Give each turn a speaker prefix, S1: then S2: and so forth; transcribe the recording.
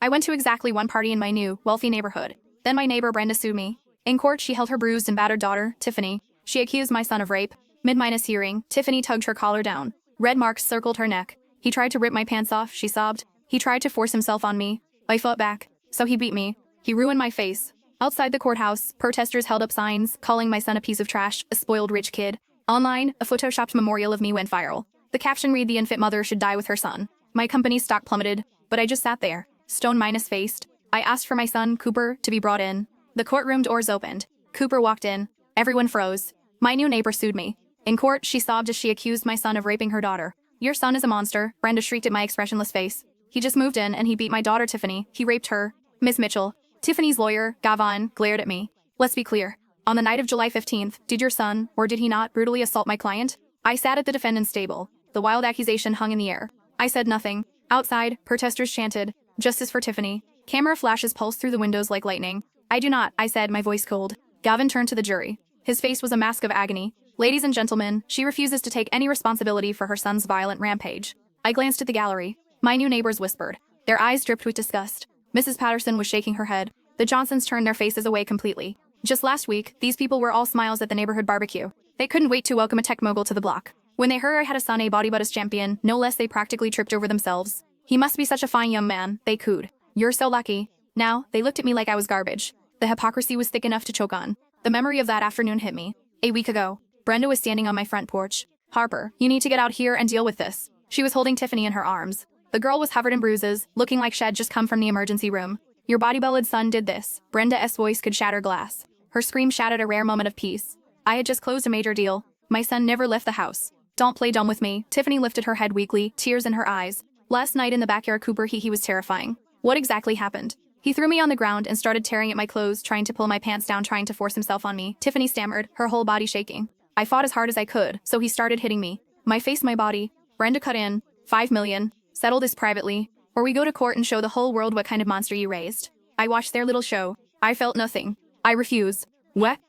S1: I went to exactly one party in my new, wealthy neighborhood. Then my neighbor Brenda sued me. In court, she held her bruised and battered daughter, Tiffany. She accused my son of rape. Mid-minus hearing, Tiffany tugged her collar down. Red marks circled her neck. He tried to rip my pants off, she sobbed. He tried to force himself on me. I fought back. So he beat me. He ruined my face. Outside the courthouse, protesters held up signs, calling my son a piece of trash, a spoiled rich kid. Online, a photoshopped memorial of me went viral. The caption read, "The infant mother should die with her son." My company's stock plummeted, but I just sat there, stone-minus-faced. I asked for my son, Cooper, to be brought in. The courtroom doors opened. Cooper walked in. Everyone froze. My new neighbor sued me. In court, she sobbed as she accused my son of raping her daughter. "Your son is a monster," Brenda shrieked at my expressionless face. "He just moved in and he beat my daughter Tiffany. He raped her." Ms. Mitchell, Tiffany's lawyer, Gavin, glared at me. "Let's be clear. On the night of July 15th, did your son, or did he not, brutally assault my client?" I sat at the defendant's table. The wild accusation hung in the air. I said nothing. Outside, protesters chanted, "Justice for Tiffany." Camera flashes pulsed through the windows like lightning. "I do not," I said, my voice cold. Gavin turned to the jury. His face was a mask of agony. "Ladies and gentlemen, she refuses to take any responsibility for her son's violent rampage." I glanced at the gallery. My new neighbors whispered. Their eyes dripped with disgust. Mrs. Patterson was shaking her head. The Johnsons turned their faces away completely. Just last week, these people were all smiles at the neighborhood barbecue. They couldn't wait to welcome a tech mogul to the block. When they heard I had a son, a bodybuilders champion, no less, they practically tripped over themselves. "He must be such a fine young man," they cooed. "You're so lucky." Now, they looked at me like I was garbage. The hypocrisy was thick enough to choke on. The memory of that afternoon hit me. A week ago, Brenda was standing on my front porch. "Harper, you need to get out here and deal with this." She was holding Tiffany in her arms. The girl was covered in bruises, looking like she'd just come from the emergency room. "Your bodybuilded son did this." Brenda's voice could shatter glass. Her scream shattered a rare moment of peace. I had just closed a major deal. My son never left the house. "Don't play dumb with me." Tiffany lifted her head weakly, tears in her eyes. "Last night in the backyard, Cooper, he was terrifying." "What exactly happened?" "He threw me on the ground and started tearing at my clothes, trying to pull my pants down, trying to force himself on me." Tiffany stammered, her whole body shaking. "I fought as hard as I could, so he started hitting me. My face, my body." Brenda cut in. 5 million. Settle this privately, or we go to court and show the whole world what kind of monster you raised. I watched their little show. I felt nothing. I refuse. "What?"